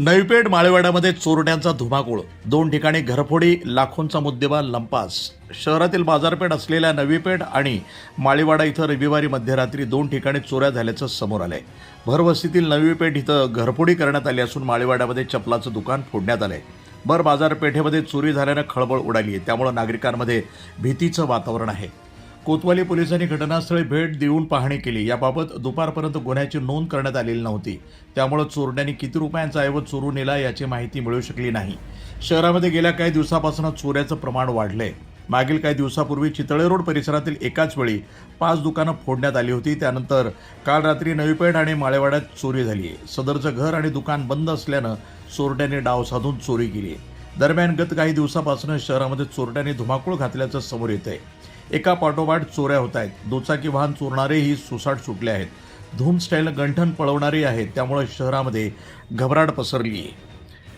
नवीपेठ माळेवाड्यामध्ये चोरट्यांचा धुमाकूळ, 2 ठिकाणी घरफोडी, लाखोंचा मुद्देमाल लंपास। शहरातील बाजारपेठ असलेल्या नवीपेठ आणि माळेवाडा इथं रविवारी मध्यरात्री 2 ठिकाणी चोऱ्या झाल्याचं समोर आलंय। भरवस्तीतील नवीपेठ इथं घरफोडी करण्यात आली असून माळेवाड्यामध्ये चपलाचं दुकान फोडण्यात आलंय। भर बाजारपेठेमध्ये चोरी झाल्यानं खळबळ उडाली आहे, त्यामुळे नागरिकांमध्ये भीतीचं वातावरण आहे। कोतवाली पोलिसांनी घटनास्थळी भेट देऊन पाहणी केली। याबाबत दुपारपर्यंत गुन्ह्याची नोंद करण्यात आलेली नव्हती, त्यामुळे चोरट्यांनी किती रुपयांचा ऐवज चोरून नेला याची माहिती मिळू शकली नाही। शहरामध्ये गेल्या काही दिवसापासून चोऱ्याचं प्रमाण वाढलंय। मागील काही दिवसापूर्वी चितळे रोड परिसरातील एकाच वेळी 5 दुकानं फोडण्यात आली होती। त्यानंतर काल रात्री नवीपेठ आणि माळेवाड्यात चोरी झाली आहे। सदरचं घर आणि दुकान बंद असल्यानं चोरट्यांनी डाव साधून चोरी केली आहे। दरम्यान गत काही दिवसापासून शहरामध्ये चोरट्यांनी धुमाकूळ घातल्याचं समोर येतंय। एका पाठोपाठ चोऱ्या होत आहेत। दुचाकी वाहन चोरणारेही सुसाट सुटले आहेत। धूम स्टाईल गंठन पळवणारे आहेत, त्यामुळे शहरामध्ये घबराट पसरली आहे।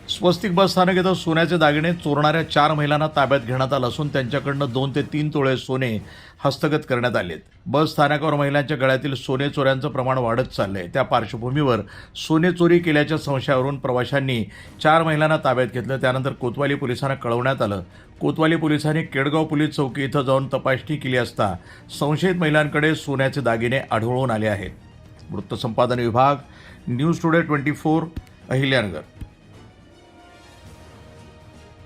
स्वस्तिक बस स्थानक इथं सोन्याचे दागिने चोरणाऱ्या 4 महिलांना ताब्यात घेण्यात आलं असून त्यांच्याकडनं 2 ते 3 तोळे सोने हस्तगत करण्यात आलेत। बस स्थानकावर महिलांच्या गळ्यातील सोने चोऱ्यांचं प्रमाण वाढत चाललंय। त्या पार्श्वभूमीवर सोने चोरी केल्याच्या संशयावरून प्रवाशांनी 4 महिलांना ताब्यात घेतलं। त्यानंतर कोतवाली पोलिसांना कळवण्यात आलं। कोतवाली पोलिसांनी केडगाव पोलीस चौकी इथं जाऊन तपासणी केली असता संशयित महिलांकडे सोन्याचे दागिने आढळून आले आहेत। वृत्तसंपादन विभाग, न्यूज टुडे 24, अहिल्यानगर।